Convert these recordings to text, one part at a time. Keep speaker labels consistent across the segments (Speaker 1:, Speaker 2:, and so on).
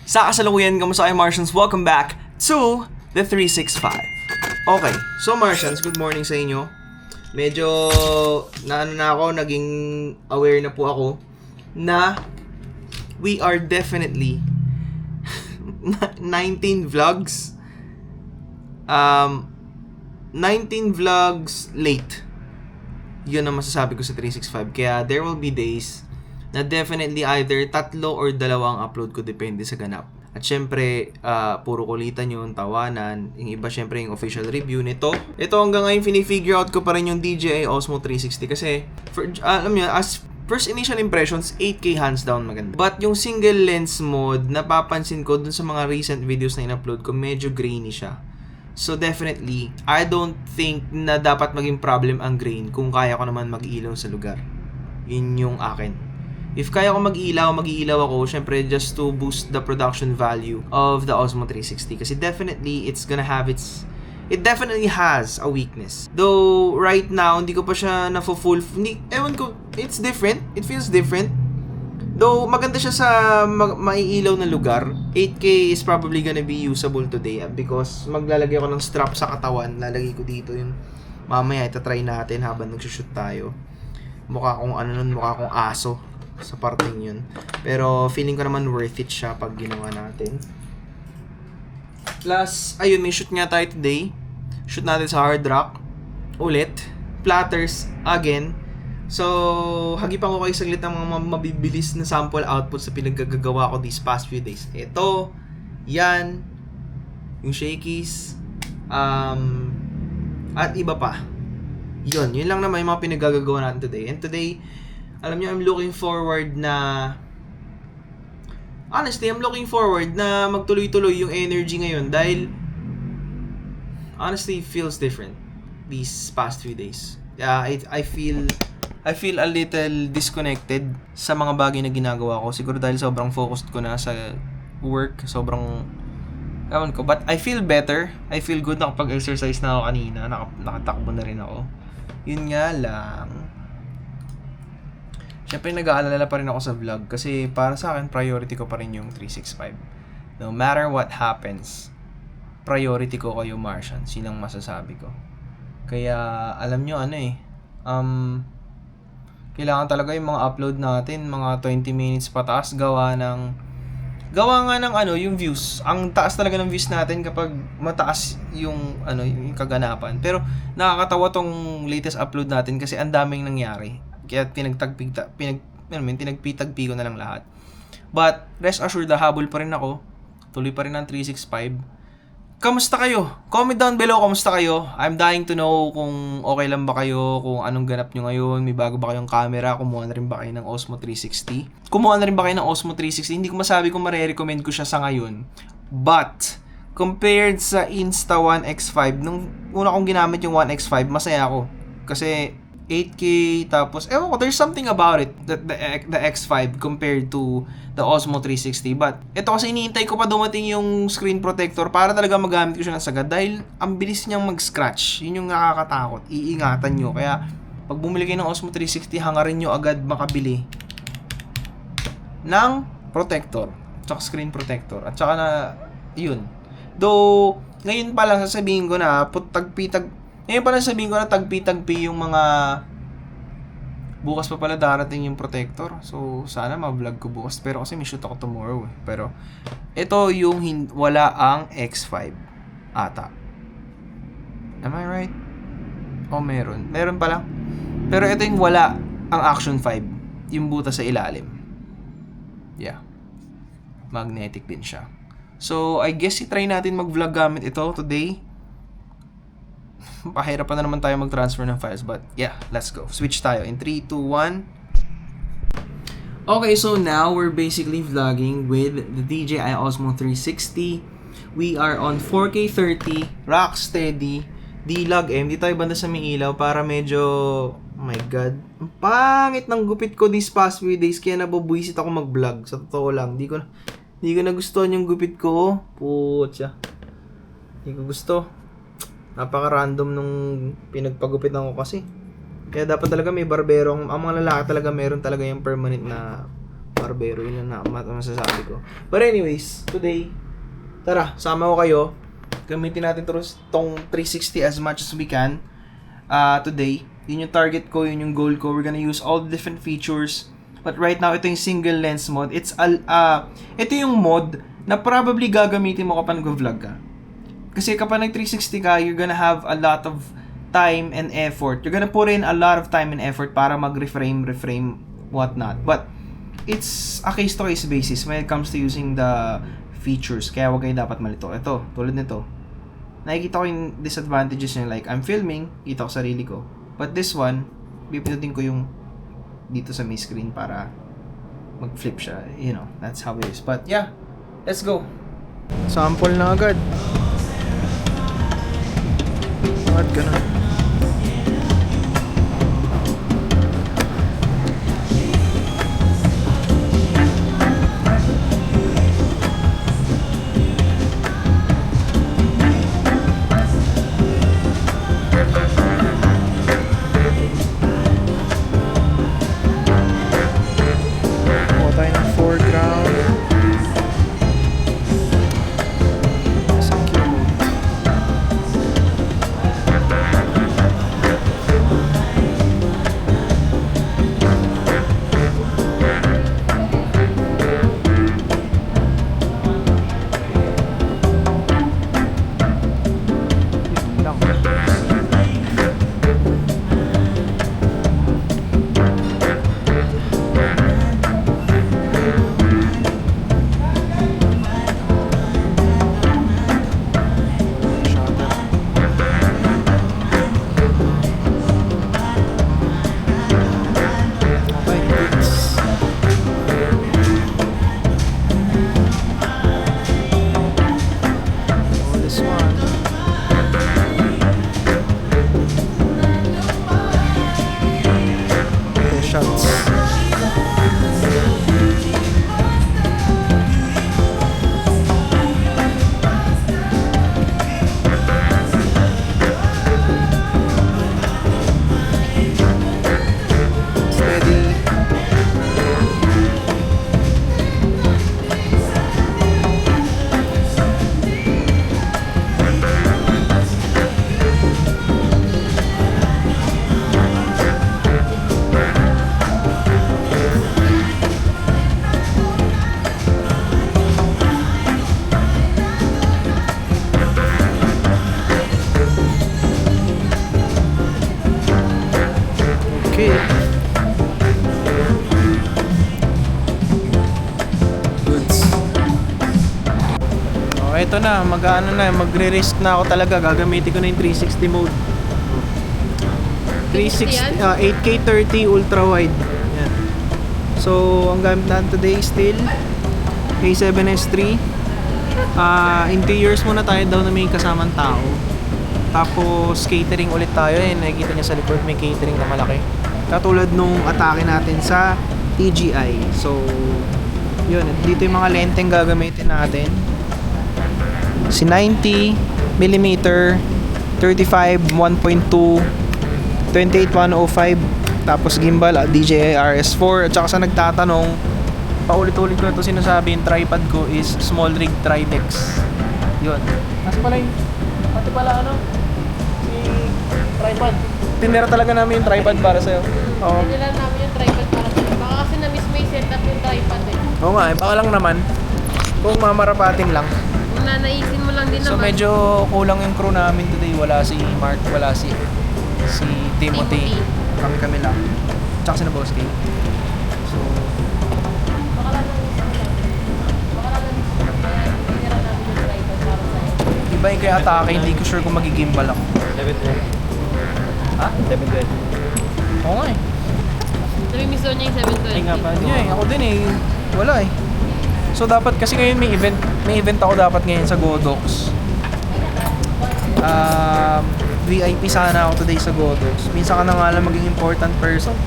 Speaker 1: Sa kasalukuyan, kamusta kayo Martians? Welcome back to the 365. Okay, so Martians, good morning sa inyo. Medyo naging aware na po ako na we are definitely 19 vlogs 19 vlogs late. Yun ang masasabi ko sa 365. Kaya there will be days na definitely either tatlo or dalawang upload ko, depende sa ganap. At syempre, puro kulitan yun, tawanan. Yung iba syempre yung official review nito. Ito hanggang ngayon fini-figure out ko pa rin yung DJI Osmo 360 kasi alam niyo, as first initial impressions, 8K hands down maganda. But yung single lens mode, napapansin ko dun sa mga recent videos na in-upload ko, medyo grainy siya. So definitely, I don't think na dapat maging problem ang grain kung kaya ko naman mag-ilaw sa lugar. Yun yung akin. If kaya ko mag-ilaw ako, syempre just to boost the production value of the Osmo 360. Kasi definitely, it definitely has a weakness. Though, right now, hindi ko pa siya na-full, ewan ko, it's different. It feels different. Though, maganda siya sa maiilaw na lugar. 8K is probably gonna be usable today because maglalagay ako ng strap sa katawan. Lalagay ko dito yun. Mamaya, itatry natin habang nagsushoot tayo. Mukha akong aso sa parting yun. Pero feeling ko naman worth it siya pag ginawa natin. Plus, ayun, may shoot nga tayo today. Shoot natin sa Hard Rock. Ulit. Platters again. So, hagipan ko kayo saglit ng mga mabibilis na sample output sa pinaggagawa ko these past few days. Ito, yan, yung shakies, at iba pa. Yun lang naman yung mga pinaggagawa natin today. And today, alam niyo, I'm looking forward na magtuloy-tuloy yung energy ngayon dahil honestly, it feels different these past few days. I feel a little disconnected sa mga bagay na ginagawa ko. Siguro dahil sobrang focused ko na sa work, ewan ko. But I feel better. I feel good. Nakapag-exercise na ako kanina. Nakatakbo na rin ako. Yun nga lang. Siyempre, nag-aalala pa rin ako sa vlog kasi para sa akin, priority ko pa rin yung 365. No matter what happens, priority ko kayo Martians. Yun ang masasabi ko. Kaya, alam nyo, kailangan talaga yung mga upload natin, mga 20 minutes pataas, gawa nga ng yung views. Ang taas talaga ng views natin kapag mataas yung kaganapan. Pero, nakakatawa tong latest upload natin kasi ang daming nangyari. Kaya tinagpitagpi ko na lang lahat. But, rest assured, habol pa rin ako. Tuloy pa rin ang 365. Kamusta kayo? Comment down below, kamusta kayo? I'm dying to know kung okay lang ba kayo, kung anong ganap nyo ngayon, may bago ba kayong camera, kumuha na rin ba kayo ng Osmo 360? Kumuha na rin ba kayo ng Osmo 360? Hindi ko masabi kung marirecommend ko siya sa ngayon. But, compared sa Insta1 X5, nung una kong ginamit yung 1X5, masaya ako. Kasi, 8K, tapos, ewan ko, there's something about it, the X5 compared to the Osmo 360. But, ito kasi iniintay ko pa dumating yung screen protector para talaga magamit ko siya ng sagad dahil ang bilis niyang mag-scratch. Yun yung nakakatakot. Iingatan nyo. Kaya, pag bumili kayo ng Osmo 360, hangarin nyo agad makabili ng protector. Tsaka screen protector. At tsaka na, yun. Though, ngayon pa lang sasabihin ko na, ngayon pa lang sabihin ko na tagpi-tagpi yung mga bukas pa pala darating yung protector. So, sana ma-vlog ko bukas. Pero kasi may shoot ako tomorrow. Pero, ito yung wala ang X5 ata. Am I right? O meron. Meron pala. Pero ito yung wala ang Action 5. Yung butas sa ilalim. Yeah. Magnetic din siya. So, I guess i-try natin mag-vlog gamit ito today. Pahirap pa na naman tayo mag-transfer ng files. But yeah, let's go. Switch tayo in 3, 2, 1. Okay, so now we're basically vlogging with the DJI Osmo 360. We are on 4K 30, rock steady, D-Log M. Di tayo banda sa may ilaw para medyo, oh my god, ang pangit ng gupit ko these past few days. Kaya nabubuisit ako mag-vlog. Sa totoo lang, di ko nagustuhan yung gupit ko. Putya. Di ko gusto. Napaka-random nung pinagpagupitan ko kasi. Kaya dapat talaga may barbero. Ang mga lalaki talaga meron talaga yung permanent na barbero. Yun ang masasabi ko. But anyways, today, tara, sama ko kayo. Gamitin natin tong 360 as much as we can. Today, yun yung target ko, yun yung goal ko. We're gonna use all the different features. But right now, ito yung single lens mode. Ito yung mode na probably gagamitin mo kapag nag-vlog ka. Kasi kapag nag-360 ka, you're gonna have a lot of time and effort. You're gonna put in a lot of time and effort para mag-reframe, whatnot. But, it's a case-to-case basis when it comes to using the features. Kaya wag kayo dapat malito. Ito, tulad nito. Nakikita ko yung disadvantages niya. Like, I'm filming, kita ko sarili ko. But this one, pipindutin ko yung dito sa may screen para mag-flip siya. You know, that's how it is. But, yeah. Let's go. Sample na agad. Agad ka na. Kuha tayo ng foreground. Okay. Goods. Okay, ito na. Magre-risk na ako talaga. Gagamitin ko na yung 360 mode. 360, 8K 30 ultra wide. Yan. So, ang gamit natin today is still A7S III. Interiors muna tayo daw na may kasamang tao. Tapos catering ulit tayo. Nakikita niya sa likod may catering na malaki. Katulad nung atake natin sa TGI. So, yun. Dito yung mga lenteng gagamitin natin. Si 90mm, 35, 1.2, 28-105. Tapos gimbal, DJI RS4. At saka sa nagtatanong, paulit-ulit ko ito sinasabi, yung tripod ko is small rig Tridex. Yun. Nasa pala yung, pati pala si tripod. Tinira talaga namin yung tripod para sa'yo. Oo.
Speaker 2: Tinira namin yung tripod para sa'yo. Baka kasi na-miss may setup yung tripod eh.
Speaker 1: Oo nga, baka lang naman. Kung mamarapating lang.
Speaker 2: Kung nanaisin mo lang din
Speaker 1: So
Speaker 2: naman.
Speaker 1: medyo kulang yung crew namin today. Wala si Mark, wala si Timothy. Kami lang. Tsaka si na Boss K. So,
Speaker 2: Baka lang na-miss mo lang. Baka lang na-miss mo lang. Kaya tinira namin yung tripod para sa'yo.
Speaker 1: iba yung kay atake, hindi ko sure kung magigimbal ako.
Speaker 3: 712.
Speaker 1: Ha?
Speaker 3: 712.
Speaker 1: Oo nga eh.
Speaker 2: Nami-miss niya yung 720.
Speaker 3: Ay nga pa.
Speaker 1: Ako din eh. Wala eh. So dapat kasi ngayon may event ako dapat ngayon sa Godox. VIP sana ako today sa Godox. Minsan ka na nga lang maging important person.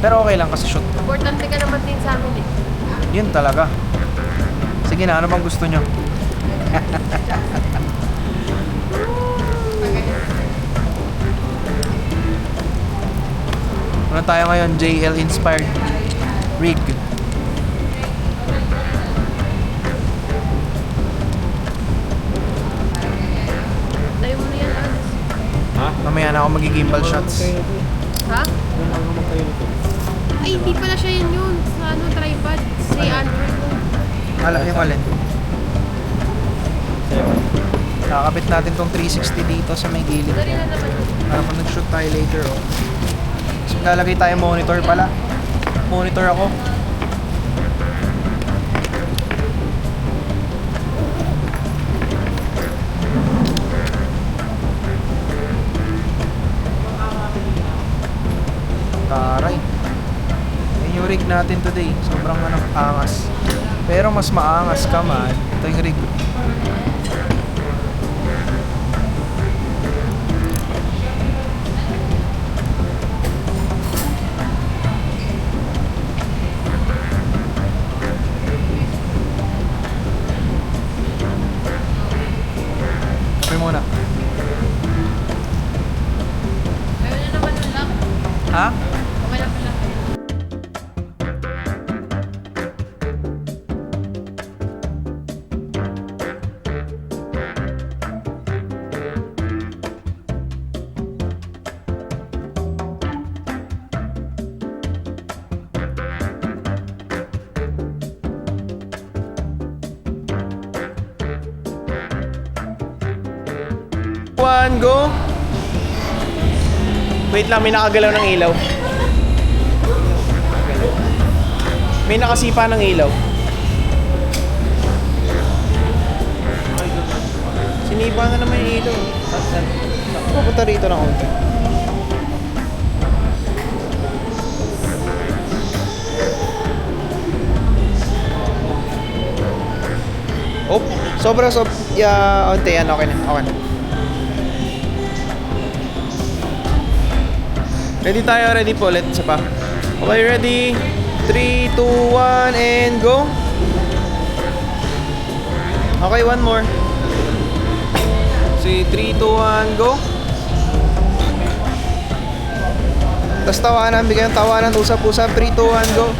Speaker 1: Pero okay lang kasi shoot.
Speaker 2: Importante ka naman din sa amin eh.
Speaker 1: Yun talaga. Sige na, ano bang gusto nyo? Ano tayo ngayon? JL inspired rig.
Speaker 3: magi-gimbal shots.
Speaker 2: Ha? Ay, hindi pala siya yun. Sa ano, tripod. Sa Android ko.
Speaker 3: Yung alin? Kakabit natin tong 360 dito sa may gilid.
Speaker 2: Dali na naman yun.
Speaker 3: Para kung nag-shoot tayo later, oh. So, lalagay tayo monitor pala. Monitor ako. Taray. Yan yung rig natin today. Sobrang angas. Pero mas maangas ka man. Ito yung rig. Kape muna.
Speaker 2: Ayaw na naman nun lang.
Speaker 3: Ha?
Speaker 2: Okay lang pala.
Speaker 3: One, go! Wait lang, may nakagalaw ng ilaw. May nakasipa ng ilaw. Sinipa na naman yung ilaw. Papunta rito ng konti. Oh, sobra. Onti yan, okay na. Ready tayo, ready po ulit. Isa pa. Okay, ready? 3, 2, 1, and go. Okay, one more. Say 3, 2, 1, go. Tapos tawanan, bigyan ng tawanan, usap-usap. 3, 2, 1, go.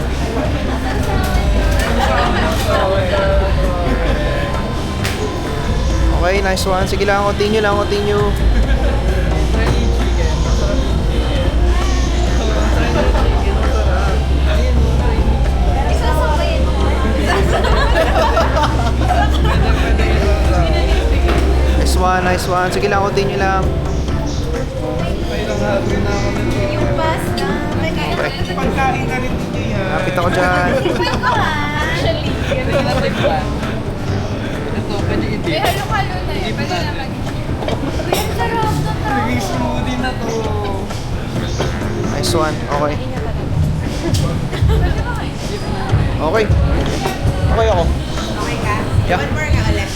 Speaker 3: Okay, nice one. Sige lang, continue. Nice one. Sige lang, continue lang.
Speaker 4: Yung pasta, may kain
Speaker 3: Okay.
Speaker 4: pagkain na rin dito yan.
Speaker 3: Kapit ako dyan.
Speaker 2: Actually, ganun lang rin ba? May halo-halo na eh. Pwede naman.
Speaker 4: Uy, ang sarap na to.
Speaker 5: Naging smoothie na to.
Speaker 3: Nice one. Okay.
Speaker 2: Pwede ba kayo?
Speaker 3: Okay. Okay ako.
Speaker 4: Okay ka?
Speaker 3: Yeah.
Speaker 4: One more nga ulit.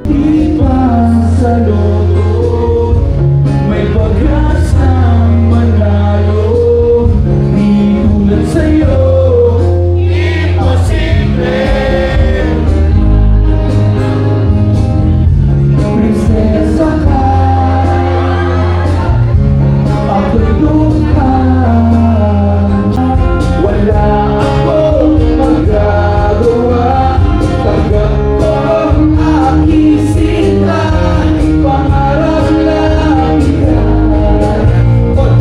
Speaker 5: Di pa sa loto may pag-asang manalo. Di tulad sa'yo, imposible. Prinsesa ka, ako'y dukha. Wala akong magagawa. Tanggap ko ang aking sinta. Pangarap lang yan.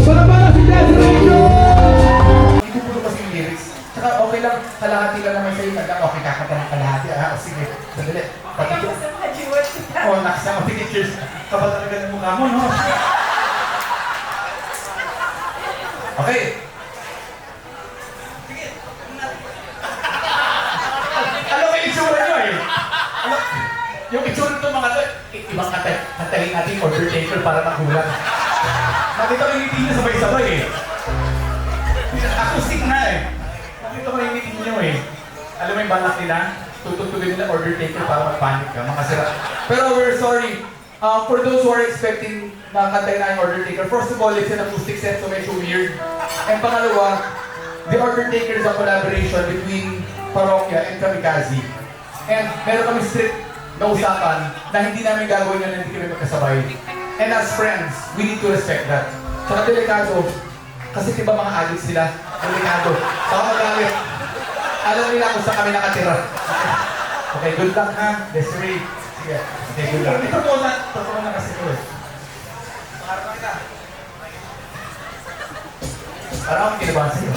Speaker 5: Para si Desiree Joy!
Speaker 6: Hindi puro kasi yung lyrics. Tsaka okay lang, kalahati lang naman sa'yo. Okay, kakanta ng kalahati. O sige, sandali. Patikit. Oh, nakasama. Sige, cheers. Kapal talaga ng mukha mo, no? Okay. Alam mo yung itsura nyo eh. Alam, yung itsura nito mga to, ibang kantahin natin Undertaker para magulat. Nakita ko yung ngiti niya sabay-sabay eh. Acoustic na eh. Nakita ko yung ngiti niyo eh. Alam mo yung balak nila? Tutugtugin nila Undertaker para mag-panic ka, mga sira. Pero we're sorry. For those who are expecting na kantahin na yung Undertaker, first of all, it's an acoustic set so medyo weird. And pangalawa, the Undertaker is a collaboration between Parokya and Kamikaze. And meron kami strict na usapan na hindi namin gagawin yun na hindi kami magkasabay. And as friends, we need to respect that. Tsaka delikado, kasi diba mga addicts sila, delikado. Baka magalit. Alam nila kung saan kami nakatira. Okay, good luck ha, Desiree. Sige, okay, good luck. Totoo na kasi ko eh. Parang kita. Parang akong kinabahan sa'yo.